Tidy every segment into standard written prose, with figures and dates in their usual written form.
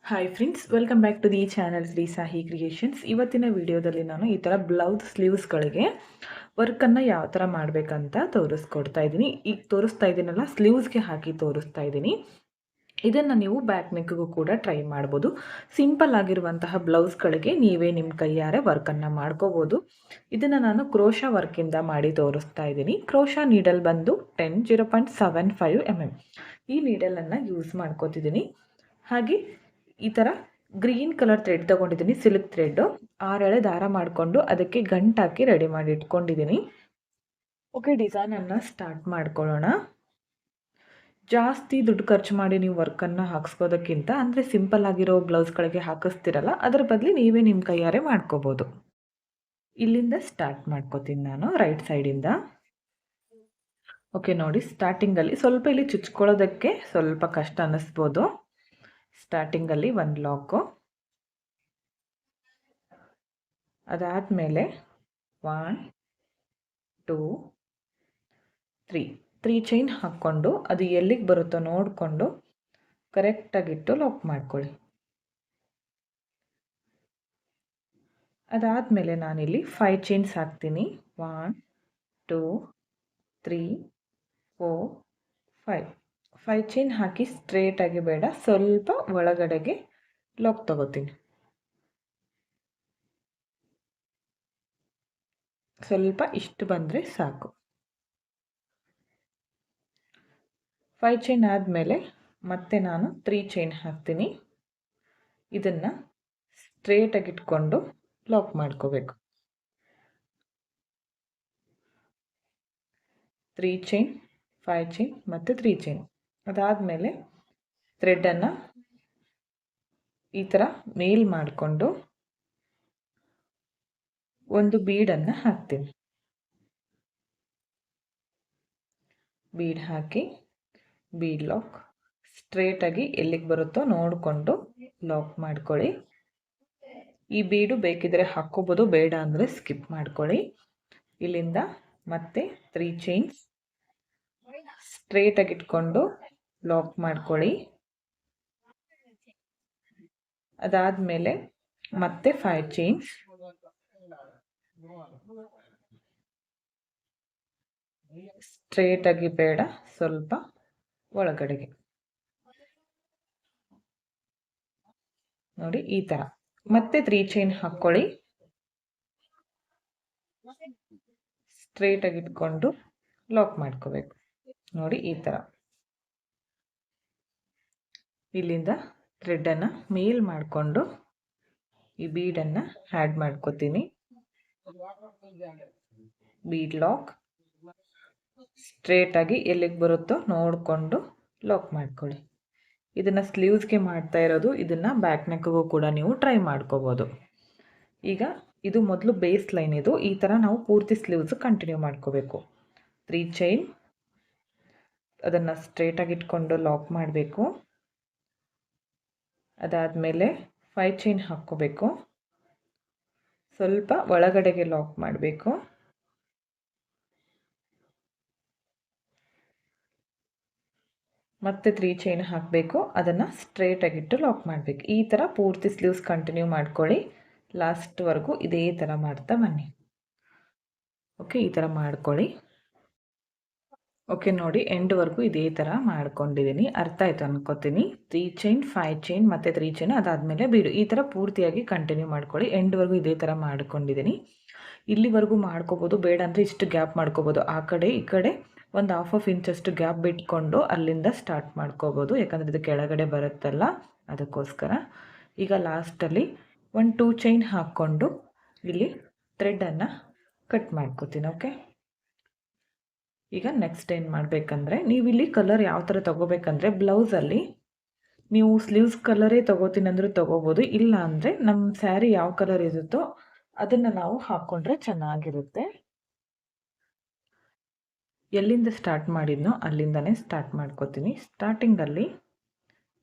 Hi friends, welcome back to the channel Shri Sahi creations. ಇವತ್ತಿನ ವಿಡಿಯೋದಲ್ಲಿ ನಾನು ಈ ಥರ ಬ್ಲೌಸ್ ಸ್ಲೀವ್ಸ್ಗಳಿಗೆ ವರ್ಕನ್ನು ಯಾವ ಥರ ಮಾಡಬೇಕಂತ ತೋರಿಸ್ಕೊಡ್ತಾ ಇದ್ದೀನಿ. ಈಗ ತೋರಿಸ್ತಾ ಇದ್ದೀನಲ್ಲ, ಸ್ಲೀವ್ಸ್ಗೆ ಹಾಕಿ ತೋರಿಸ್ತಾ ಇದ್ದೀನಿ. ಇದನ್ನು ನೀವು ಬ್ಯಾಕ್ ನೆಕ್ಗೂ ಕೂಡ ಟ್ರೈ ಮಾಡ್ಬೋದು. ಸಿಂಪಲ್ ಆಗಿರುವಂತಹ ಬ್ಲೌಸ್ಗಳಿಗೆ ನೀವೇ ನಿಮ್ಮ ಕೈಯಾರೆ ವರ್ಕನ್ನು ಮಾಡ್ಕೋಬೋದು. ಇದನ್ನು ನಾನು ಕ್ರೋಶಾ ವರ್ಕಿಂದ ಮಾಡಿ ತೋರಿಸ್ತಾ ಇದ್ದೀನಿ. ಕ್ರೋಶಾ ನೀಡಲ್ ಬಂದು 0.75 mm ಈ ನೀಡಲನ್ನು ಯೂಸ್ ಮಾಡ್ಕೋತಿದ್ದೀನಿ. ಹಾಗೆ ಈ ಥರ ಗ್ರೀನ್ ಕಲರ್ ಥ್ರೆಡ್ ತೊಗೊಂಡಿದ್ದೀನಿ, ಸಿಲ್ಕ್ ಥ್ರೆಡ್ಡು. 6 ಎಳೆ ದಾರ ಮಾಡಿಕೊಂಡು ಅದಕ್ಕೆ ಗಂಟಾಕಿ ರೆಡಿ ಮಾಡಿ ಇಟ್ಕೊಂಡಿದ್ದೀನಿ. ಓಕೆ, ಡಿಸೈನನ್ನು ಸ್ಟಾರ್ಟ್ ಮಾಡ್ಕೊಳ್ಳೋಣ. ಜಾಸ್ತಿ ದುಡ್ಡು ಖರ್ಚು ಮಾಡಿ ನೀವು ವರ್ಕನ್ನು ಹಾಕ್ಸ್ಕೋದಕ್ಕಿಂತ, ಅಂದರೆ ಸಿಂಪಲ್ ಆಗಿರೋ ಬ್ಲೌಸ್ಗಳಿಗೆ ಹಾಕಿಸ್ತಿರಲ್ಲ, ಅದರ ಬದಲು ನೀವೇ ನಿಮ್ಮ ಕೈಯಾರೆ ಮಾಡ್ಕೋಬೋದು. ಇಲ್ಲಿಂದ ಸ್ಟಾರ್ಟ್ ಮಾಡ್ಕೋತೀನಿ ನಾನು, ರೈಟ್ ಸೈಡಿಂದ. ಓಕೆ ನೋಡಿ, ಸ್ಟಾರ್ಟಿಂಗಲ್ಲಿ ಸ್ವಲ್ಪ ಇಲ್ಲಿ ಚುಚ್ಕೊಳ್ಳೋದಕ್ಕೆ ಸ್ವಲ್ಪ ಕಷ್ಟ ಅನ್ನಿಸ್ಬೋದು. ಸ್ಟಾರ್ಟಿಂಗಲ್ಲಿ ಒಂದು ಲಾಕು, ಅದಾದಮೇಲೆ 1 2 3 ಚೈನ್ ಹಾಕ್ಕೊಂಡು ಅದು ಎಲ್ಲಿಗೆ ಬರುತ್ತೋ ನೋಡಿಕೊಂಡು ಕರೆಕ್ಟಾಗಿಟ್ಟು ಲಾಕ್ ಮಾಡ್ಕೊಳ್ಳಿ. ಅದಾದಮೇಲೆ ನಾನಿಲ್ಲಿ 5 ಚೈನ್ಸ್ ಹಾಕ್ತೀನಿ. 1 2 3 4 5 ಚೈನ್ ಹಾಕಿ ಸ್ಟ್ರೇಟಾಗಿ ಬೇಡ, ಸ್ವಲ್ಪ ಒಳಗಡೆಗೆ ಲಾಕ್ ತಗೋತೀನಿ. ಸ್ವಲ್ಪ ಇಷ್ಟು ಬಂದರೆ ಸಾಕು. 5 ಚೈನ್ ಆದಮೇಲೆ ಮತ್ತೆ ನಾನು 3 ಚೈನ್ ಹಾಕ್ತೀನಿ. ಇದನ್ನು ಸ್ಟ್ರೇಟಾಗಿ ಇಟ್ಕೊಂಡು ಲಾಕ್ ಮಾಡ್ಕೋಬೇಕು. 3 ಚೈನ್, 5 ಚೈನ್ ಮತ್ತು 3 ಚೈನ್. ಅದಾದಮೇಲೆ ಥ್ರೆಡ್ಡನ್ನು ಈ ಥರ ಮೇಲ್ ಮಾಡಿಕೊಂಡು ಒಂದು ಬೀಡನ್ನು ಹಾಕ್ತೀನಿ. ಬೀಡ್ ಹಾಕಿ ಬೀಡ್ ಲಾಕ್ ಸ್ಟ್ರೇಟಾಗಿ ಎಲ್ಲಿಗೆ ಬರುತ್ತೋ ನೋಡಿಕೊಂಡು ಲಾಕ್ ಮಾಡ್ಕೊಳ್ಳಿ. ಈ ಬೀಡು ಬೇಕಿದ್ರೆ ಹಾಕ್ಕೋಬೋದು, ಬೇಡ ಅಂದರೆ ಸ್ಕಿಪ್ ಮಾಡ್ಕೊಳ್ಳಿ. ಇಲ್ಲಿಂದ ಮತ್ತೆ 3 ಚೈನ್ಸ್ ಸ್ಟ್ರೇಟಾಗಿ ಇಟ್ಕೊಂಡು ಲಾಕ್ ಮಾಡ್ಕೊಳ್ಳಿ. ಅದಾದಮೇಲೆ ಮತ್ತೆ 5 ಚೈನ್ಸ್, ಸ್ಟ್ರೇಟಾಗಿ ಬೇಡ, ಸ್ವಲ್ಪ ಒಳಗಡೆಗೆ ನೋಡಿ, ಈ ಥರ. ಮತ್ತೆ 3 ಚೈನ್ ಹಾಕ್ಕೊಳ್ಳಿ, ಸ್ಟ್ರೇಟಾಗಿ ಇಟ್ಕೊಂಡು ಲಾಕ್ ಮಾಡ್ಕೋಬೇಕು. ನೋಡಿ, ಈ ಥರ. ಇಲ್ಲಿಂದ ಥ್ರೆಡ್ಡನ್ನು ಮೇಲ್ ಮಾಡಿಕೊಂಡು ಈ ಬೀಡನ್ನು ಆ್ಯಡ್ ಮಾಡ್ಕೋತೀನಿ. ಬೀಡ್ ಲಾಕ್ ಸ್ಟ್ರೇಟಾಗಿ ಎಲ್ಲಿಗೆ ಬರುತ್ತೋ ನೋಡಿಕೊಂಡು ಲಾಕ್ ಮಾಡ್ಕೊಳ್ಳಿ. ಇದನ್ನು ಸ್ಲೀವ್ಸ್ಗೆ ಮಾಡ್ತಾ ಇರೋದು, ಇದನ್ನು ಬ್ಯಾಕ್ ನೆಕ್ಗೂ ಕೂಡ ನೀವು ಟ್ರೈ ಮಾಡ್ಕೋಬೋದು. ಈಗ ಇದು ಮೊದಲು ಬೇಸ್ ಲೈನ್. ಇದು ಈ ಥರ ನಾವು ಪೂರ್ತಿ ಸ್ಲೀವ್ಸ್ ಕಂಟಿನ್ಯೂ ಮಾಡ್ಕೋಬೇಕು. 3 ಚೈನ್, ಅದನ್ನು ಸ್ಟ್ರೇಟಾಗಿ ಇಟ್ಕೊಂಡು ಲಾಕ್ ಮಾಡಬೇಕು. ಅದಾದಮೇಲೆ 5 ಚೈನ್ ಹಾಕ್ಕೋಬೇಕು, ಸ್ವಲ್ಪ ಒಳಗಡೆಗೆ ಲಾಕ್ ಮಾಡಬೇಕು. ಮತ್ತೆ 3 ಚೈನ್ ಹಾಕಬೇಕು, ಅದನ್ನು ಸ್ಟ್ರೇಟಾಗಿಟ್ಟು ಲಾಕ್ ಮಾಡಬೇಕು. ಈ ಥರ ಪೂರ್ತಿ ಸ್ಲೀವ್ಸ್ ಕಂಟಿನ್ಯೂ ಮಾಡ್ಕೊಳ್ಳಿ. ಲಾಸ್ಟ್ವರೆಗೂ ಇದೇ ಥರ ಮಾಡ್ತಾ ಬನ್ನಿ. ಓಕೆ, ಈ ಥರ ಮಾಡ್ಕೊಳ್ಳಿ. ಓಕೆ ನೋಡಿ, ಎಂಡ್ವರೆಗೂ ಇದೇ ಥರ ಮಾಡ್ಕೊಂಡಿದ್ದೀನಿ. ಅರ್ಥ ಆಯಿತು ಅನ್ಕೋತೀನಿ. 3 ಚೈನ್, 5 ಚೈನ್ ಮತ್ತು 3 ಚೈನ್, ಅದಾದಮೇಲೆ ಬೀಡು. ಈ ಥರ ಪೂರ್ತಿಯಾಗಿ ಕಂಟಿನ್ಯೂ ಮಾಡ್ಕೊಳ್ಳಿ. ಎಂಡ್ವರೆಗೂ ಇದೇ ಥರ ಮಾಡ್ಕೊಂಡಿದ್ದೀನಿ. ಇಲ್ಲಿವರೆಗೂ ಮಾಡ್ಕೋಬೋದು, ಬೇಡ ಅಂದರೆ ಇಷ್ಟು ಗ್ಯಾಪ್ ಮಾಡ್ಕೋಬೋದು. ಆ ಕಡೆ ಈ ಕಡೆ ಒಂದು 1/2 ಇಂಚಷ್ಟು ಗ್ಯಾಪ್ ಬಿಟ್ಕೊಂಡು ಅಲ್ಲಿಂದ ಸ್ಟಾರ್ಟ್ ಮಾಡ್ಕೋಬೋದು, ಯಾಕಂದರೆ ಇದು ಕೆಳಗಡೆ ಬರುತ್ತಲ್ಲ, ಅದಕ್ಕೋಸ್ಕರ. ಈಗ ಲಾಸ್ಟಲ್ಲಿ 1-2 ಚೈನ್ ಹಾಕ್ಕೊಂಡು ಇಲ್ಲಿ ಥ್ರೆಡ್ಡನ್ನು ಕಟ್ ಮಾಡ್ಕೋತೀನಿ. ಓಕೆ, ಈಗ ನೆಕ್ಸ್ಟ್ ಏನು ಮಾಡಬೇಕಂದ್ರೆ, ನೀವಿಲ್ಲಿ ಕಲರ್ ಯಾವ ಥರ ತೊಗೋಬೇಕಂದ್ರೆ, ಬ್ಲೌಸಲ್ಲಿ ನೀವು ಸ್ಲೀವ್ಸ್ ಕಲರೇ ತೊಗೋತೀನಿ ಅಂದರೂ ತೊಗೋಬೋದು. ಇಲ್ಲ ಅಂದರೆ ನಮ್ಮ ಸ್ಯಾರಿ ಯಾವ ಕಲರ್ ಇರುತ್ತೋ ಅದನ್ನು ನಾವು ಹಾಕ್ಕೊಂಡ್ರೆ ಚೆನ್ನಾಗಿರುತ್ತೆ. ಎಲ್ಲಿಂದ ಸ್ಟಾರ್ಟ್ ಮಾಡಿದ್ನೋ ಅಲ್ಲಿಂದನೇ ಸ್ಟಾರ್ಟ್ ಮಾಡ್ಕೋತೀನಿ. ಸ್ಟಾರ್ಟಿಂಗಲ್ಲಿ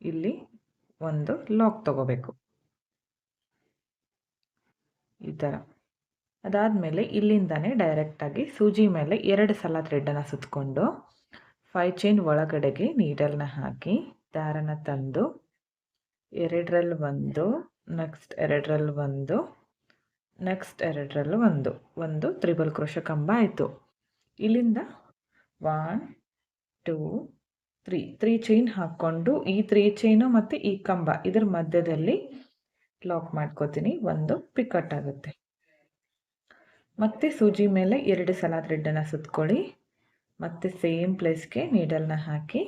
ಇಲ್ಲಿ ಒಂದು ಲಾಕ್ ತೊಗೋಬೇಕು, ಈ ಥರ. ಅದಾದಮೇಲೆ ಇಲ್ಲಿಂದನೇ ಡೈರೆಕ್ಟಾಗಿ ಸೂಜಿ ಮೇಲೆ 2 ಸಲ ಥ್ರೆಡ್ಡನ್ನು ಸುತ್ತಕೊಂಡು 5 ಚೈನ್ ಒಳಗಡೆಗೆ ನೀಡಲ್ನ ಹಾಕಿ ದಾರನ ತಂದು ಎರಡರಲ್ಲಿ ಒಂದು, ನೆಕ್ಸ್ಟ್ ಎರಡರಲ್ಲಿ ಒಂದು, ನೆಕ್ಸ್ಟ್ ಎರಡರಲ್ಲಿ ಒಂದು ತ್ರಿಬಲ್ ಕ್ರೋಶ ಕಂಬ ಆಯಿತು. ಇಲ್ಲಿಂದ 1 2 3 ಚೈನ್ ಹಾಕ್ಕೊಂಡು ಈ 3 ಚೈನು ಮತ್ತು ಈ ಕಂಬ ಇದರ ಮಧ್ಯದಲ್ಲಿ ಲಾಕ್ ಮಾಡ್ಕೋತೀನಿ. ಒಂದು ಪಿಕಟ್ ಆಗುತ್ತೆ. ಮತ್ತೆ ಸೂಜಿ ಮೇಲೆ 2 ಸಲ ಥ್ರೆಡನ್ನು ಸುತ್ಕೊಳ್ಳಿ. ಮತ್ತೆ ಸೇಮ್ ಪ್ಲೇಸ್ಗೆ ನೀಡಲ್ನ ಹಾಕಿ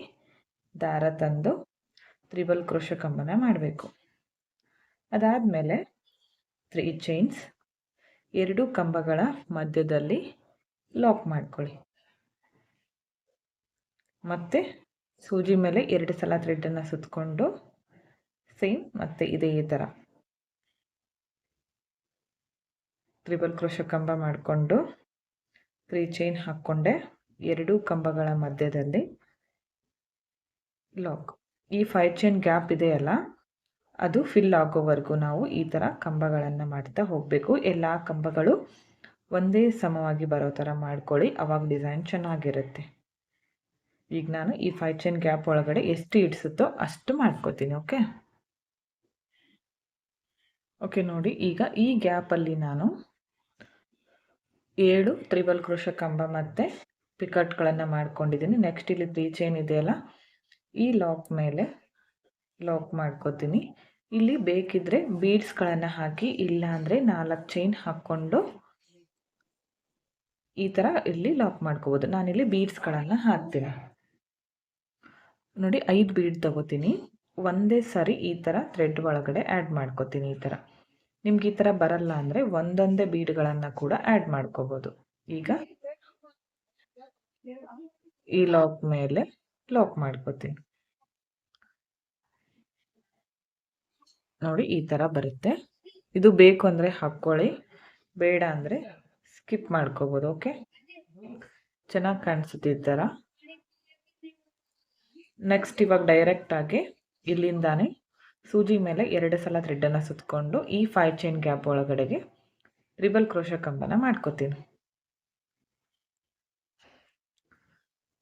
ದಾರ ತಂದು ತ್ರಿಬಲ್ ಕ್ರೋಶ ಕಂಬನ ಮಾಡಬೇಕು. ಅದಾದಮೇಲೆ 3 ಚೈನ್ಸ್ 2 ಕಂಬಗಳ ಮಧ್ಯದಲ್ಲಿ ಲಾಕ್ ಮಾಡ್ಕೊಳ್ಳಿ. ಮತ್ತೆ ಸೂಜಿ ಮೇಲೆ 2 ಸಲ ಥ್ರೆಡನ್ನು ಸುತ್ತಕೊಂಡು ಸೇಮ್ ಮತ್ತೆ ಇದೇ ಥರ ತ್ರಿಬಲ್ ಕ್ರೋಶ ಕಂಬ ಮಾಡಿಕೊಂಡು 3 ಚೈನ್ ಹಾಕ್ಕೊಂಡೆ 2 ಕಂಬಗಳ ಮಧ್ಯದಲ್ಲಿ ಲಾಕ್. ಈ 5 ಚೈನ್ ಗ್ಯಾಪ್ ಇದೆಯಲ್ಲ, ಅದು ಫಿಲ್ ಆಗೋವರೆಗೂ ನಾವು ಈ ಥರ ಕಂಬಗಳನ್ನು ಮಾಡ್ತಾ ಹೋಗಬೇಕು. ಎಲ್ಲ ಕಂಬಗಳು ಒಂದೇ ಸಮವಾಗಿ ಬರೋ ಥರ ಮಾಡ್ಕೊಳ್ಳಿ, ಅವಾಗ ಡಿಸೈನ್ ಚೆನ್ನಾಗಿರುತ್ತೆ. ಈಗ ನಾನು ಈ 5 ಚೈನ್ ಗ್ಯಾಪ್ ಒಳಗಡೆ ಎಷ್ಟು ಇಡಿಸುತ್ತೋ ಅಷ್ಟು ಮಾಡ್ಕೋತೀನಿ. ಓಕೆ ನೋಡಿ, ಈಗ ಈ ಗ್ಯಾಪಲ್ಲಿ ನಾನು 7 ತ್ರಿಬಲ್ ಕ್ರೋಶ ಕಂಬ ಮತ್ತು ಪಿಕಟ್ಗಳನ್ನು ಮಾಡ್ಕೊಂಡಿದ್ದೀನಿ. ನೆಕ್ಸ್ಟ್ ಇಲ್ಲಿ 3 ಚೈನ್ ಇದೆಯಲ್ಲ, ಈ ಲಾಕ್ ಮೇಲೆ ಲಾಕ್ ಮಾಡ್ಕೋತೀನಿ. ಇಲ್ಲಿ ಬೇಕಿದ್ರೆ ಬೀಡ್ಸ್ಗಳನ್ನು ಹಾಕಿ, ಇಲ್ಲ ಅಂದರೆ 4 ಚೈನ್ ಹಾಕ್ಕೊಂಡು ಈ ಥರ ಇಲ್ಲಿ ಲಾಕ್ ಮಾಡ್ಕೋಬೋದು. ನಾನಿಲ್ಲಿ ಬೀಡ್ಸ್ಗಳನ್ನು ಹಾಕ್ತೀನಿ. ನೋಡಿ 5 ಬೀಡ್ ತಗೋತೀನಿ. ಒಂದೇ ಸರಿ ಈ ಥರ ಥ್ರೆಡ್ ಒಳಗಡೆ ಆ್ಯಡ್ ಮಾಡ್ಕೋತೀನಿ. ಈ ಥರ ನಿಮ್ಗೆ ಈ ಥರ ಬರಲ್ಲ ಅಂದರೆ ಒಂದೊಂದೇ ಬೀಡ್ಗಳನ್ನು ಕೂಡ ಆ್ಯಡ್ ಮಾಡ್ಕೋಬೋದು. ಈಗ ಈ ಲಾಕ್ ಮೇಲೆ ಲಾಕ್ ಮಾಡ್ಕೋತೀನಿ. ನೋಡಿ ಈ ಥರ ಬರುತ್ತೆ. ಇದು ಬೇಕು ಅಂದರೆ ಹಾಕ್ಕೊಳ್ಳಿ, ಬೇಡ ಅಂದರೆ ಸ್ಕಿಪ್ ಮಾಡ್ಕೋಬೋದು. ಓಕೆ, ಚೆನ್ನಾಗಿ ಕಾಣಿಸುತ್ತೆ ಈ ಥರ. ನೆಕ್ಸ್ಟ್ ಇವಾಗ ಡೈರೆಕ್ಟಾಗಿ ಇಲ್ಲಿಂದಾನೆ ಸೂಜಿ ಮೇಲೆ 2 ಸಲ ಥ್ರೆಡನ್ನು ಸುತ್ತಕೊಂಡು ಈ 5 ಚೈನ್ ಗ್ಯಾಪ್ ಒಳಗಡೆಗೆ ತ್ರಿಬಲ್ ಕ್ರೋಶ ಕಂಬನ ಮಾಡ್ಕೋತೀನಿ.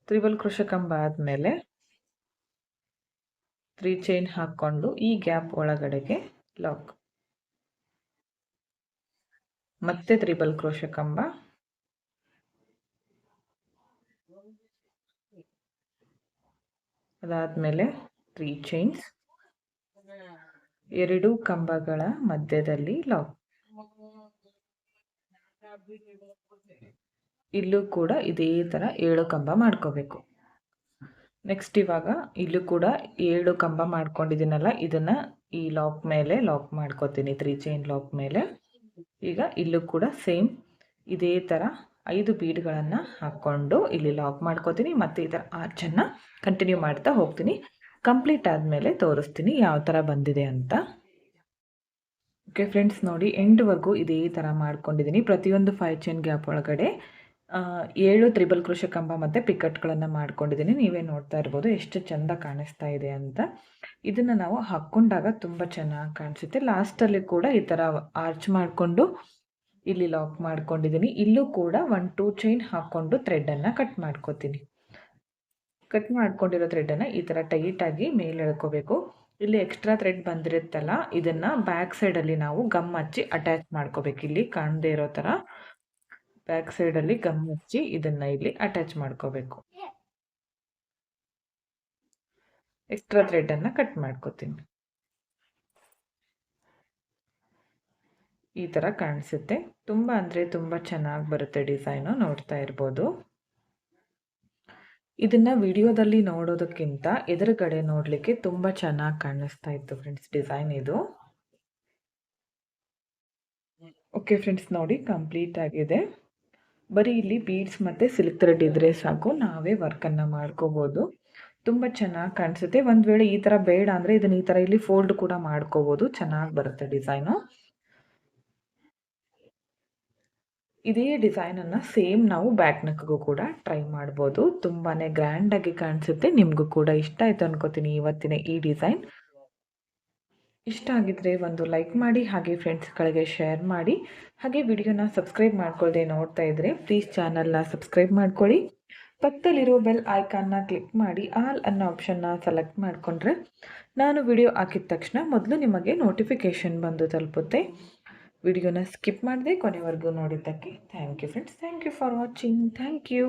ತ್ರಿಬಲ್ ಕ್ರೋಶ ಕಂಬ ಆದಮೇಲೆ 3 ಚೈನ್ ಹಾಕ್ಕೊಂಡು ಈ ಗ್ಯಾಪ್ ಒಳಗಡೆಗೆ ಲಾಕ್. ಮತ್ತೆ ತ್ರಿಬಲ್ ಕ್ರೋಶ ಕಂಬ, ಅದಾದಮೇಲೆ 3 ಚೈನ್ಸ್ 2 ಕಂಬಗಳ ಮಧ್ಯದಲ್ಲಿ ಲಾಕ್. ಇಲ್ಲೂ ಕೂಡ ಇದೇ ಥರ 7 ಕಂಬ ಮಾಡ್ಕೋಬೇಕು. ನೆಕ್ಸ್ಟ್ ಇವಾಗ ಇಲ್ಲೂ ಕೂಡ 7 ಕಂಬ ಮಾಡ್ಕೊಂಡಿದ್ದೀನಲ್ಲ, ಇದನ್ನು ಈ ಲಾಕ್ ಮೇಲೆ ಲಾಕ್ ಮಾಡ್ಕೋತೀನಿ, 3 ಚೈನ್ ಲಾಕ್ ಮೇಲೆ. ಈಗ ಇಲ್ಲೂ ಕೂಡ ಸೇಮ್ ಇದೇ ಥರ 5 ಬೀಡ್ಗಳನ್ನು ಹಾಕ್ಕೊಂಡು ಇಲ್ಲಿ ಲಾಕ್ ಮಾಡ್ಕೋತೀನಿ. ಮತ್ತು ಈ ಥರ ಆರ್ಚನ್ನು ಕಂಟಿನ್ಯೂ ಮಾಡ್ತಾ ಹೋಗ್ತೀನಿ. ಕಂಪ್ಲೀಟ್ ಆದಮೇಲೆ ತೋರಿಸ್ತೀನಿ ಯಾವ ಥರ ಬಂದಿದೆ ಅಂತ. ಓಕೆ ಫ್ರೆಂಡ್ಸ್, ನೋಡಿ ಎಂಡ್ವರೆಗೂ ಇದೇ ಥರ ಮಾಡ್ಕೊಂಡಿದ್ದೀನಿ. ಪ್ರತಿಯೊಂದು 5 ಚೈನ್ ಗ್ಯಾಪ್ ಒಳಗಡೆ 7 ತ್ರಿಬಲ್ ಕ್ರೋಶ ಕಂಬ ಮತ್ತು ಪಿಕಟ್ಗಳನ್ನು ಮಾಡ್ಕೊಂಡಿದ್ದೀನಿ. ನೀವೇ ನೋಡ್ತಾ ಇರ್ಬೋದು ಎಷ್ಟು ಚೆಂದ ಕಾಣಿಸ್ತಾ ಇದೆ ಅಂತ. ಇದನ್ನು ನಾವು ಹಾಕ್ಕೊಂಡಾಗ ತುಂಬ ಚೆನ್ನಾಗಿ ಕಾಣಿಸುತ್ತೆ. ಲಾಸ್ಟಲ್ಲಿ ಕೂಡ ಈ ಥರ ಆರ್ಚ್ ಮಾಡಿಕೊಂಡು ಇಲ್ಲಿ ಲಾಕ್ ಮಾಡ್ಕೊಂಡಿದ್ದೀನಿ. ಇಲ್ಲೂ ಕೂಡ 1-2 ಚೈನ್ ಹಾಕ್ಕೊಂಡು ಥ್ರೆಡನ್ನು ಕಟ್ ಮಾಡ್ಕೋತೀನಿ. ಕಟ್ ಮಾಡ್ಕೊಂಡಿರೋ ಥ್ರೆಡನ್ನು ಈ ಥರ ಟೈಟಾಗಿ ಮೇಲೆ ಎಳ್ಕೋಬೇಕು. ಇಲ್ಲಿ ಎಕ್ಸ್ಟ್ರಾ ಥ್ರೆಡ್ ಬಂದಿರುತ್ತಲ್ಲ, ಇದನ್ನು ಬ್ಯಾಕ್ ಸೈಡಲ್ಲಿ ನಾವು ಗಮ್ ಹಚ್ಚಿ ಅಟ್ಯಾಚ್ ಮಾಡ್ಕೋಬೇಕು. ಇಲ್ಲಿ ಕಾಣದೇ ಇರೋ ಥರ ಬ್ಯಾಕ್ ಸೈಡಲ್ಲಿ ಗಮ್ ಹಚ್ಚಿ ಇದನ್ನು ಇಲ್ಲಿ ಅಟ್ಯಾಚ್ ಮಾಡ್ಕೋಬೇಕು. ಎಕ್ಸ್ಟ್ರಾ ಥ್ರೆಡನ್ನು ಕಟ್ ಮಾಡ್ಕೋತೀನಿ. ಈ ಥರ ಕಾಣಿಸುತ್ತೆ. ತುಂಬ ಅಂದರೆ ತುಂಬ ಚೆನ್ನಾಗಿ ಬರುತ್ತೆ ಡಿಸೈನು, ನೋಡ್ತಾ ಇರ್ಬೋದು. ಇದನ್ನು ವಿಡಿಯೋದಲ್ಲಿ ನೋಡೋದಕ್ಕಿಂತ ಎದುರುಗಡೆ ನೋಡಲಿಕ್ಕೆ ತುಂಬ ಚೆನ್ನಾಗಿ ಕಾಣಿಸ್ತಾ ಇತ್ತು ಫ್ರೆಂಡ್ಸ್ ಡಿಸೈನ್ ಇದು. ಓಕೆ ಫ್ರೆಂಡ್ಸ್, ನೋಡಿ ಕಂಪ್ಲೀಟ್ ಆಗಿದೆ. ಬರೀ ಇಲ್ಲಿ ಬೀಡ್ಸ್ ಮತ್ತು ಸಿಲ್ಕ್ ಥ್ರೆಡ್ ಇದ್ರೆ ಸಾಕು, ನಾವೇ ವರ್ಕನ್ನು ಮಾಡ್ಕೋಬೋದು. ತುಂಬ ಚೆನ್ನಾಗಿ ಕಾಣಿಸುತ್ತೆ. ಒಂದು ವೇಳೆ ಈ ಥರ ಬೇಡ ಅಂದರೆ ಇದನ್ನು ಈ ಥರ ಇಲ್ಲಿ ಫೋಲ್ಡ್ ಕೂಡ ಮಾಡ್ಕೋಬೋದು, ಚೆನ್ನಾಗಿ ಬರುತ್ತೆ ಡಿಸೈನು. ಇದೇ ಡಿಸೈನನ್ನು ಸೇಮ್ ನಾವು ಬ್ಯಾಕ್ ನೆಕ್ಗೂ ಕೂಡ ಟ್ರೈ ಮಾಡ್ಬೋದು. ತುಂಬಾ ಗ್ರ್ಯಾಂಡಾಗಿ ಕಾಣಿಸುತ್ತೆ. ನಿಮಗೂ ಕೂಡ ಇಷ್ಟ ಆಯಿತು ಅನ್ಕೋತೀನಿ ಇವತ್ತಿನ ಈ ಡಿಸೈನ್. ಇಷ್ಟ ಆಗಿದ್ರೆ ಒಂದು ಲೈಕ್ ಮಾಡಿ, ಹಾಗೆ ಫ್ರೆಂಡ್ಸ್ಗಳಿಗೆ ಶೇರ್ ಮಾಡಿ. ಹಾಗೆ ವಿಡಿಯೋನ ಸಬ್ಸ್ಕ್ರೈಬ್ ಮಾಡ್ಕೊಳ್ಳದೆ ನೋಡ್ತಾ ಇದ್ದರೆ ಪ್ಲೀಸ್ ಚಾನಲ್ನ ಸಬ್ಸ್ಕ್ರೈಬ್ ಮಾಡ್ಕೊಳ್ಳಿ. ಪಕ್ಕದಲ್ಲಿರೋ ಬೆಲ್ ಐಕಾನ್ನ ಕ್ಲಿಕ್ ಮಾಡಿ ಆಲ್ ಅನ್ನೋ ಆಪ್ಷನ್ನ ಸೆಲೆಕ್ಟ್ ಮಾಡಿಕೊಂಡ್ರೆ ನಾನು ವಿಡಿಯೋ ಹಾಕಿದ ತಕ್ಷಣ ಮೊದಲು ನಿಮಗೆ ನೋಟಿಫಿಕೇಷನ್ ಬಂದು ತಲುಪುತ್ತೆ. ವಿಡಿಯೋನ ಸ್ಕಿಪ್ ಮಾಡದೆ ಕೊನೆವರೆಗೂ ನೋಡಿದ್ದಕ್ಕೆ thank you friends. Thank you for watching. Thank you.